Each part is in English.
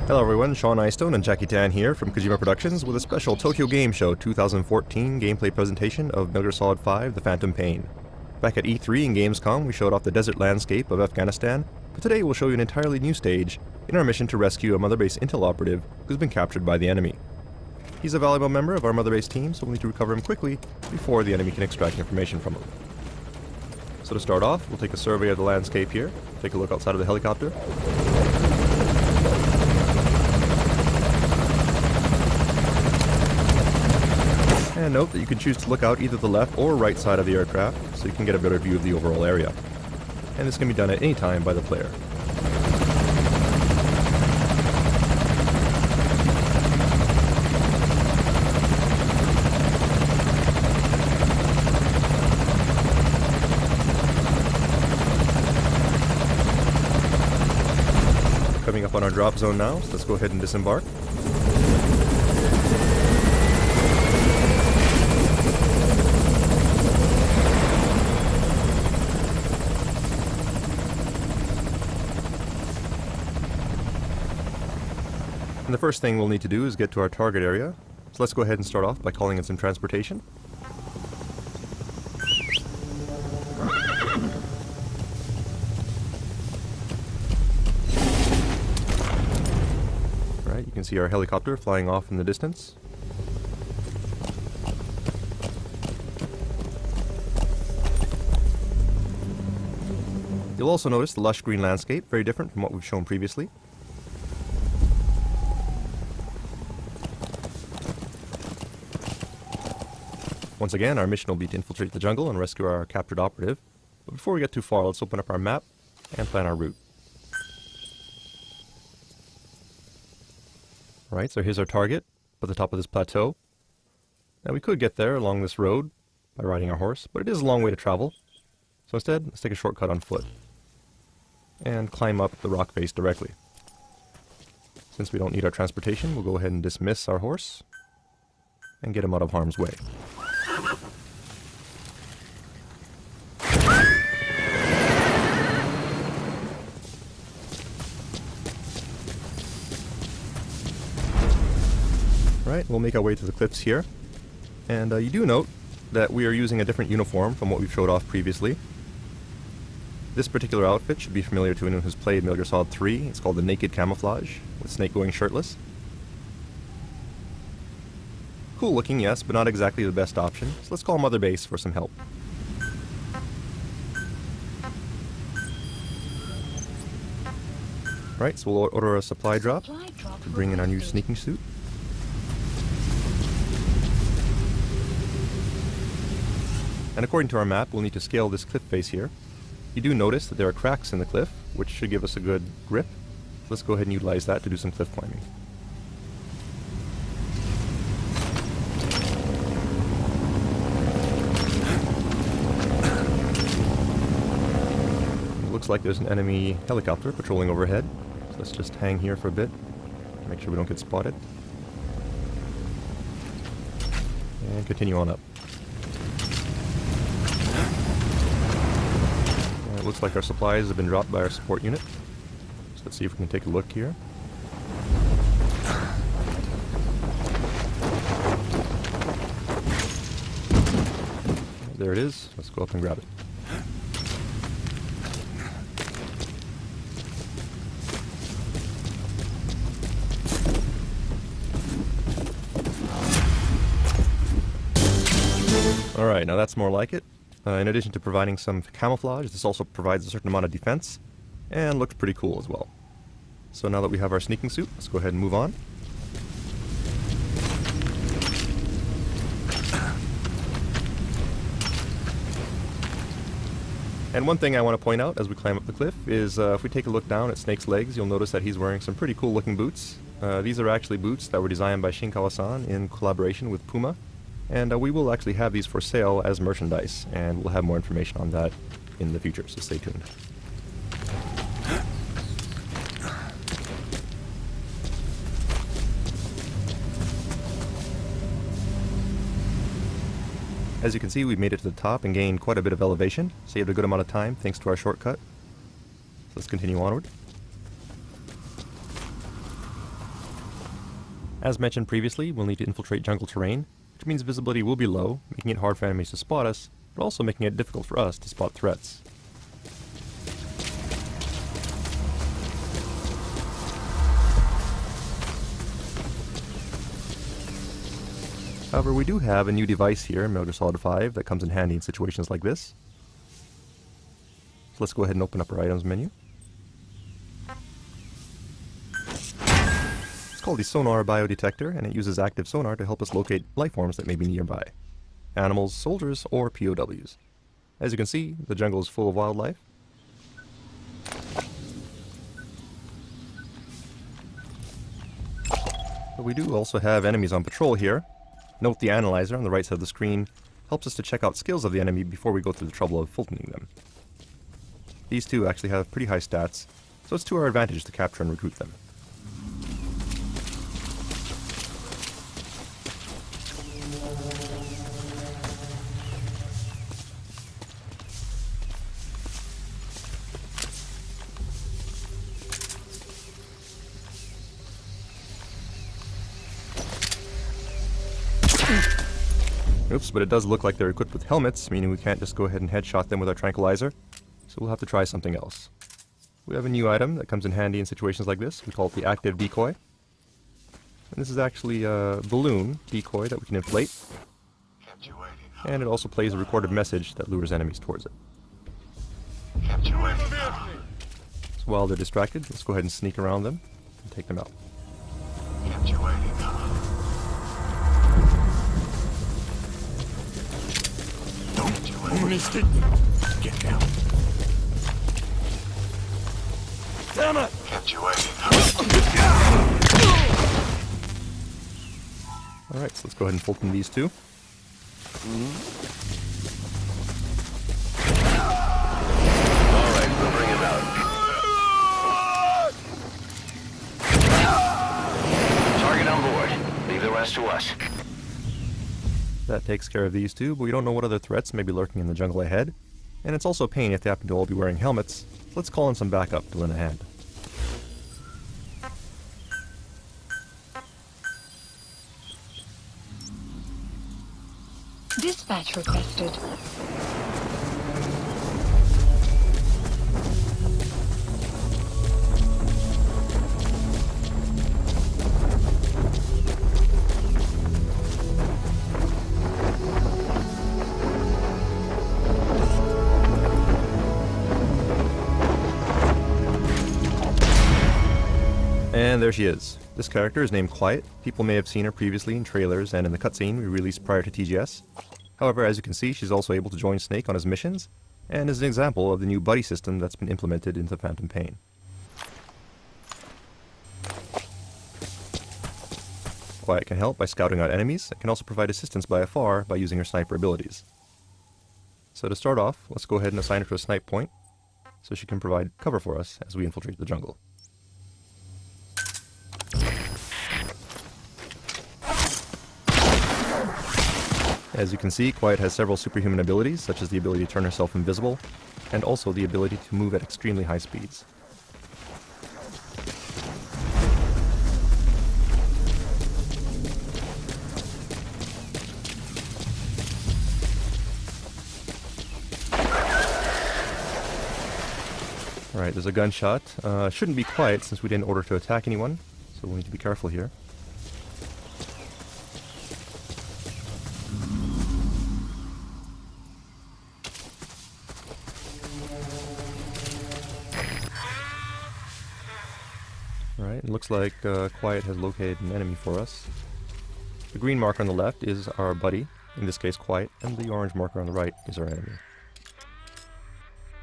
Hello everyone, Sean Eystone and Jackie Tan here from Kojima Productions with a special Tokyo Game Show 2014 gameplay presentation of Metal Gear Solid 5: The Phantom Pain. Back at E3 and Gamescom, we showed off the desert landscape of Afghanistan, but today we'll show you an entirely new stage in our mission to rescue a Mother Base Intel operative who's been captured by the enemy. He's a valuable member of our Mother Base team, so we'll need to recover him quickly before the enemy can extract information from him. So to start off, we'll take a survey of the landscape here, take a look outside of the helicopter. And note that you can choose to look out either the left or right side of the aircraft, so you can get a better view of the overall area. And this can be done at any time by the player. Coming up on our drop zone now, so let's go ahead and disembark. And the first thing we'll need to do is get to our target area. So let's go ahead and start off by calling in some transportation. Alright, you can see our helicopter flying off in the distance. You'll also notice the lush green landscape, very different from what we've shown previously. Once again, our mission will be to infiltrate the jungle and rescue our captured operative. But before we get too far, let's open up our map and plan our route. Alright, so here's our target, at the top of this plateau. Now we could get there along this road by riding our horse, but it is a long way to travel. So instead, let's take a shortcut on foot and climb up the rock face directly. Since we don't need our transportation, we'll go ahead and dismiss our horse and get him out of harm's way. Right, we'll make our way to the cliffs here. And you do note that we are using a different uniform from what we've showed off previously. This particular outfit should be familiar to anyone who's played Metal Gear Solid 3. It's called the Naked Camouflage, with Snake going shirtless. Cool looking, yes, but not exactly the best option, so let's call Mother Base for some help. Right, so we'll order a supply drop to bring in our new sneaking suit. And according to our map, we'll need to scale this cliff face here. You do notice that there are cracks in the cliff, which should give us a good grip. Let's go ahead and utilize that to do some cliff climbing. Looks like there's an enemy helicopter patrolling overhead, so let's just hang here for a bit, make sure we don't get spotted, and continue on up. It looks like our supplies have been dropped by our support unit, so let's see if we can take a look here. There it is, let's go up and grab it. Alright, now that's more like it. In addition to providing some camouflage, this also provides a certain amount of defense, and looks pretty cool as well. So now that we have our sneaking suit, let's go ahead and move on. And one thing I want to point out as we climb up the cliff is if we take a look down at Snake's legs, you'll notice that he's wearing some pretty cool looking boots. These are actually boots that were designed by Shinkawa-san in collaboration with Puma. And we will actually have these for sale as merchandise, and we'll have more information on that in the future, so stay tuned. As you can see, we've made it to the top and gained quite a bit of elevation, saved a good amount of time thanks to our shortcut. So let's continue onward. As mentioned previously, we'll need to infiltrate jungle terrain, which means visibility will be low, making it hard for enemies to spot us, but also making it difficult for us to spot threats. However, we do have a new device here in Metal Gear Solid 5 that comes in handy in situations like this. So let's go ahead and open up our items menu. It's called the Sonar Biodetector, and it uses active sonar to help us locate life forms that may be nearby. Animals, soldiers, or POWs. As you can see, the jungle is full of wildlife. But we do also have enemies on patrol here. Note the analyzer on the right side of the screen helps us to check out skills of the enemy before we go through the trouble of filtering them. These two actually have pretty high stats, so it's to our advantage to capture and recruit them. Oops, but it does look like they're equipped with helmets, meaning we can't just go ahead and headshot them with our tranquilizer, so we'll have to try something else. We have a new item that comes in handy in situations like this. We call it the active decoy. And this is actually a balloon decoy that we can inflate, and it also plays a recorded message that lures enemies towards it. So while they're distracted, let's go ahead and sneak around them and take them out. Get down. Damn it! Kept you waiting. Alright, so let's go ahead and fulton these two. Alright, we'll bring him out. Target on board. Leave the rest to us. That takes care of these two, but we don't know what other threats may be lurking in the jungle ahead. And it's also a pain if they happen to all be wearing helmets. Let's call in some backup to lend a hand. Dispatch requested. And there she is. This character is named Quiet. People may have seen her previously in trailers and in the cutscene we released prior to TGS. However, as you can see, she's also able to join Snake on his missions, and is an example of the new buddy system that's been implemented into Phantom Pain. Quiet can help by scouting out enemies, and can also provide assistance by afar by using her sniper abilities. So to start off, let's go ahead and assign her to a snipe point, so she can provide cover for us as we infiltrate the jungle. As you can see, Quiet has several superhuman abilities, such as the ability to turn herself invisible, and also the ability to move at extremely high speeds. Alright, there's a gunshot. Shouldn't be Quiet since we didn't order to attack anyone, so we'll need to be careful here. Alright, it looks like Quiet has located an enemy for us. The green marker on the left is our buddy, in this case Quiet, and the orange marker on the right is our enemy.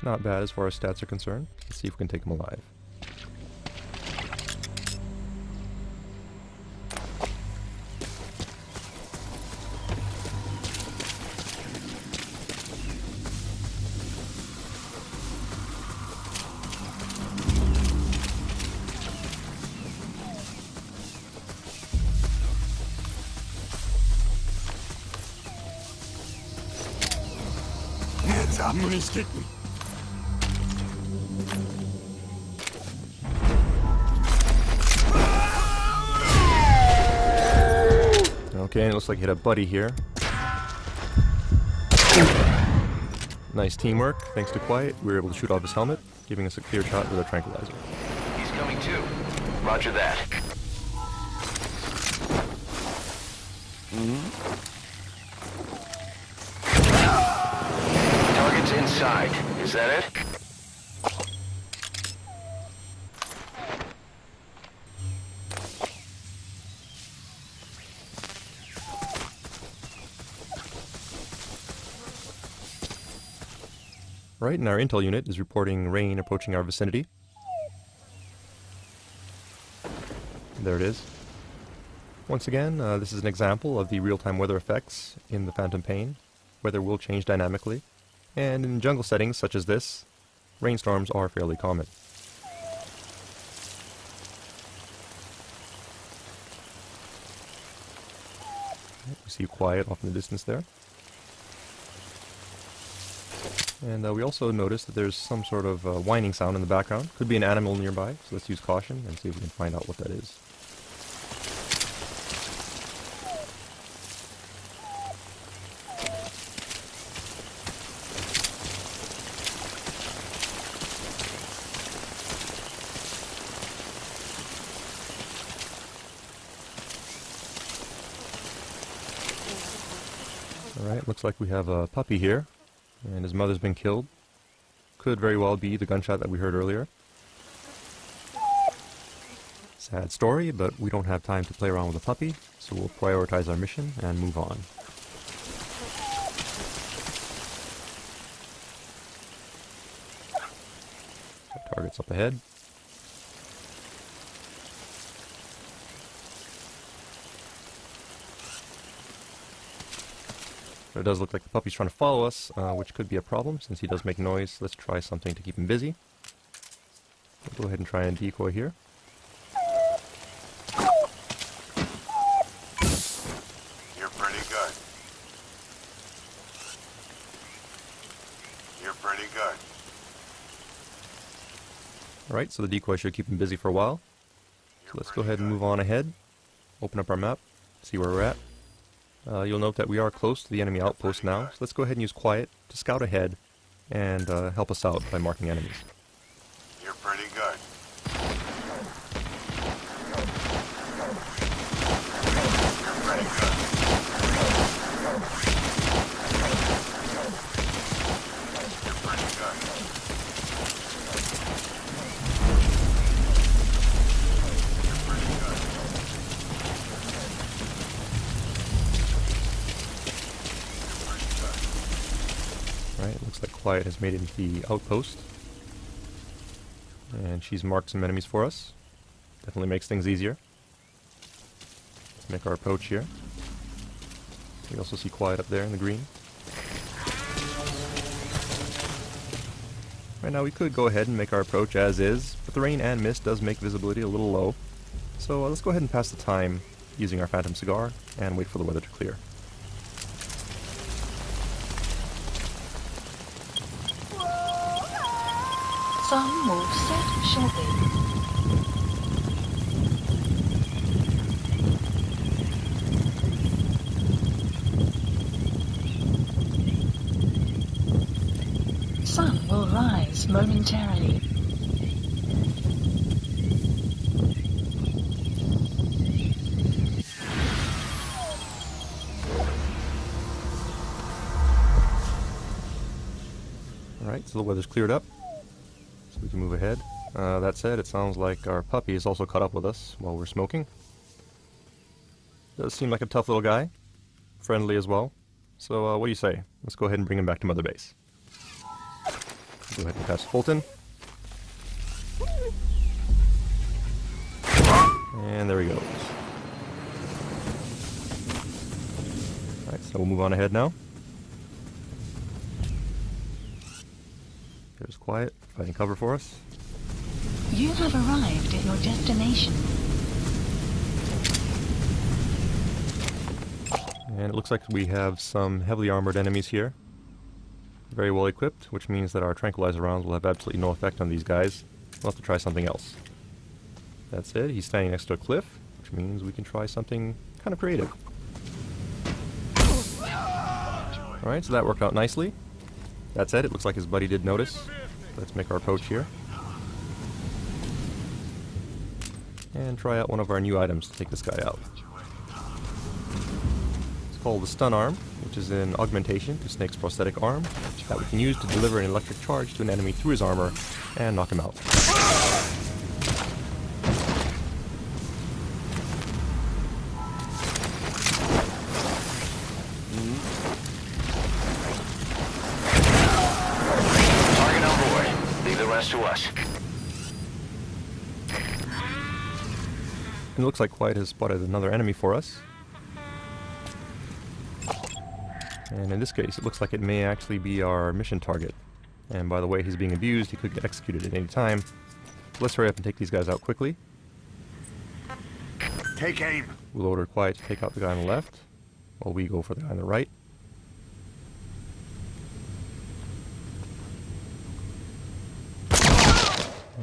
Not bad as far as stats are concerned. Let's see if we can take him alive. Hands up. Stick me. Okay, and it looks like you hit a buddy here. Nice teamwork. Thanks to Quiet, we were able to shoot off his helmet, giving us a clear shot with our tranquilizer. He's coming too. Roger that. Target's inside. Is that it? Right, and our intel unit is reporting rain approaching our vicinity. There it is. Once again, this is an example of the real-time weather effects in the Phantom Pain. Weather will change dynamically, and in jungle settings such as this, rainstorms are fairly common. You see Quiet off in the distance there. And we also noticed that there's some sort of whining sound in the background. Could be an animal nearby, so let's use caution and see if we can find out what that is. Alright, looks like we have a puppy here. And his mother's been killed. Could very well be the gunshot that we heard earlier. Sad story, but we don't have time to play around with a puppy, so we'll prioritize our mission and move on. Target's up ahead. But it does look like the puppy's trying to follow us, which could be a problem since he does make noise. Let's try something to keep him busy. We'll go ahead and try and decoy here. You're pretty good. You're pretty good. Alright, so the decoy should keep him busy for a while. So let's go ahead and move on ahead. Open up our map, see where we're at. You'll note that we are close to the enemy outpost now, so let's go ahead and use Quiet to scout ahead and help us out by marking enemies. You're pretty good. You're pretty good. You're pretty good. You're pretty good. Right, looks like Quiet has made it into the outpost. And she's marked some enemies for us. Definitely makes things easier. Let's make our approach here. We also see Quiet up there in the green. Right now we could go ahead and make our approach as is, but the rain and mist does make visibility a little low. So let's go ahead and pass the time using our Phantom Cigar and wait for the weather to clear. Some will set shortly. Sun will rise momentarily. Alright, so the weather's cleared up. So we can move ahead. That said, it sounds like our puppy is also caught up with us while we're smoking. Does seem like a tough little guy. Friendly as well. So what do you say? Let's go ahead and bring him back to Mother Base. Go ahead and pass Fulton. And there he goes. Alright, so we'll move on ahead now. There's Quiet, finding cover for us. You have arrived at your destination. And it looks like we have some heavily armored enemies here. Very well equipped, which means that our tranquilizer rounds will have absolutely no effect on these guys. We'll have to try something else. That's it, he's standing next to a cliff, which means we can try something kind of creative. Alright, so that worked out nicely. That said, it looks like his buddy did notice. Let's make our approach here. And try out one of our new items to take this guy out. It's called the Stun Arm, which is an augmentation to Snake's prosthetic arm that we can use to deliver an electric charge to an enemy through his armor and knock him out. Target on board. Leave the rest to us. It looks like Quiet has spotted another enemy for us. And in this case, it looks like it may actually be our mission target. And by the way he's being abused, he could get executed at any time. So let's hurry up and take these guys out quickly. Take aim. We'll order Quiet to take out the guy on the left, while we go for the guy on the right.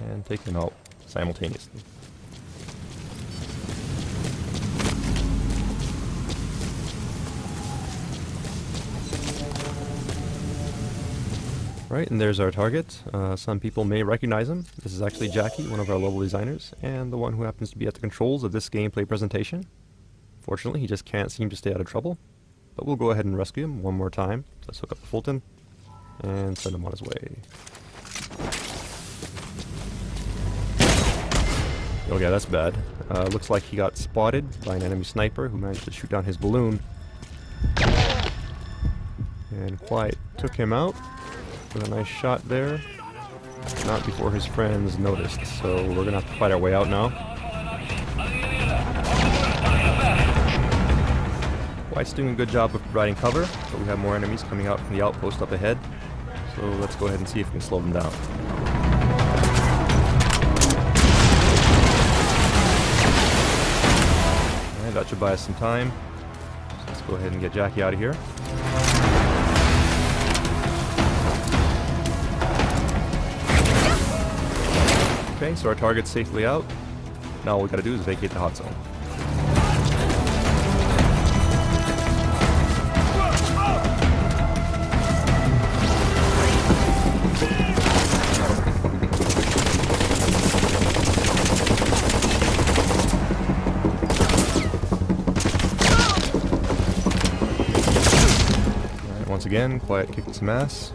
And take them out simultaneously. Right, and there's our target. Some people may recognize him. This is actually Jackie, one of our level designers, and the one who happens to be at the controls of this gameplay presentation. Fortunately, he just can't seem to stay out of trouble. But we'll go ahead and rescue him one more time. Let's hook up the Fulton and send him on his way. Oh yeah, that's bad. Looks like he got spotted by an enemy sniper who managed to shoot down his balloon. And Quiet took him out with a nice shot there. Not before his friends noticed, so we're gonna have to fight our way out now. Quiet's doing a good job of providing cover, but we have more enemies coming out from the outpost up ahead. So let's go ahead and see if we can slow them down. And that should buy us some time. So let's go ahead and get Jackie out of here. Okay, so our target's safely out. Now all we gotta do is vacate the hot zone. Alright, once again, Quiet kicked some ass.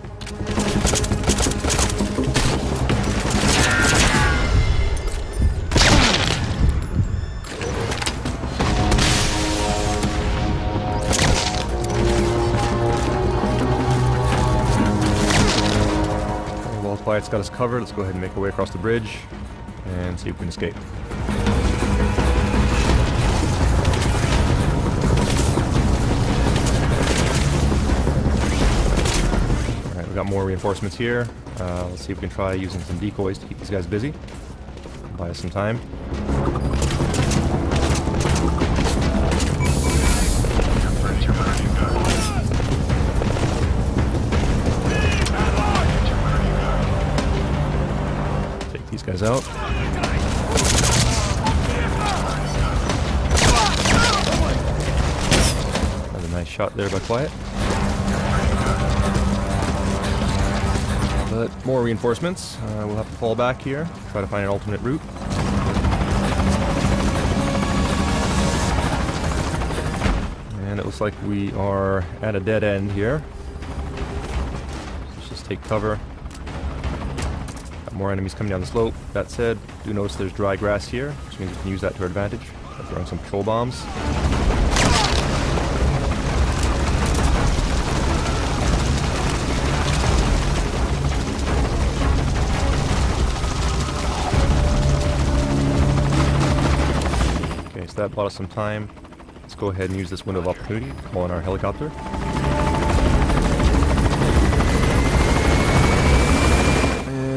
Quiet's got us covered. Let's go ahead and make our way across the bridge and see if we can escape. Alright, we got more reinforcements here. Let's see if we can try using some decoys to keep these guys busy. Buy us some time. These guys out. Another nice shot there by Quiet. But more reinforcements. We'll have to fall back here, try to find an alternate route. And it looks like we are at a dead end here. Let's just take cover. More enemies coming down the slope. That said, do notice there's dry grass here, which means we can use that to our advantage by throwing some patrol bombs. Okay, so that bought us some time. Let's go ahead and use this window of opportunity to call in our helicopter.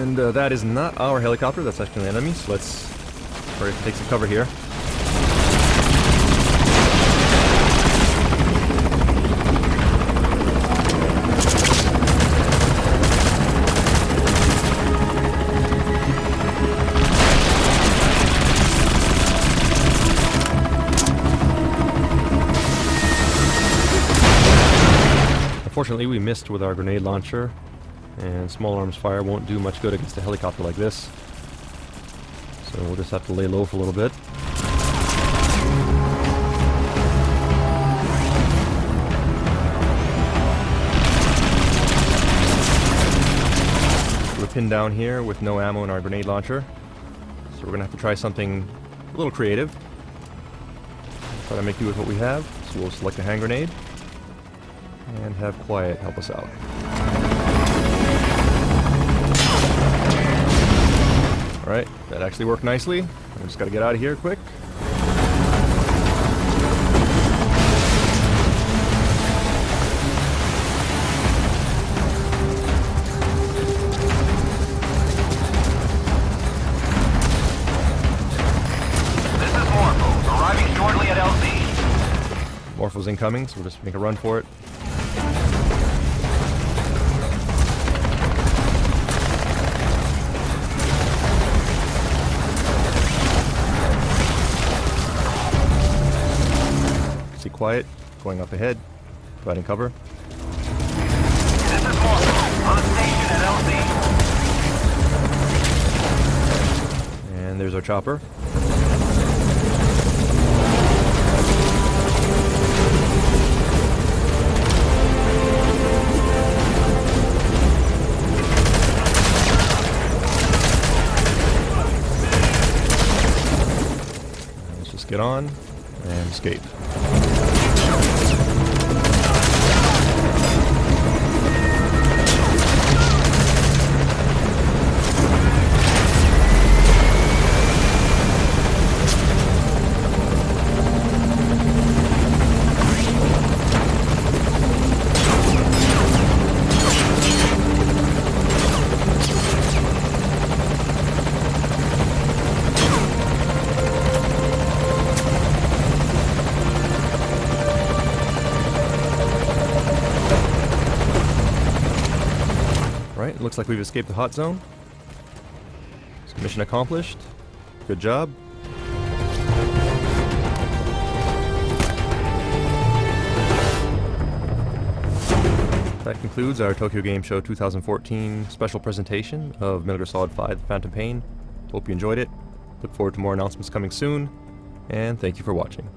And that is not our helicopter, that's actually an enemy, so let's try to take some cover here. Unfortunately, we missed with our grenade launcher, and small arms fire won't do much good against a helicopter like this. So we'll just have to lay low for a little bit. We're pinned down here with no ammo in our grenade launcher, so we're gonna have to try something a little creative. Try to make do with what we have. So we'll select a hand grenade and have Quiet help us out. Alright, that actually worked nicely. I just gotta get out of here quick. This is Morpho, arriving shortly at LZ. Morpho's incoming, so we'll just make a run for it. See Quiet going up ahead, providing cover. This is Morpho, on station at LZ. And there's our chopper. Let's just get on and escape. Right, it looks like we've escaped the hot zone. So mission accomplished. Good job. That concludes our Tokyo Game Show 2014 special presentation of Metal Gear Solid 5: The Phantom Pain. Hope you enjoyed it. Look forward to more announcements coming soon, and thank you for watching.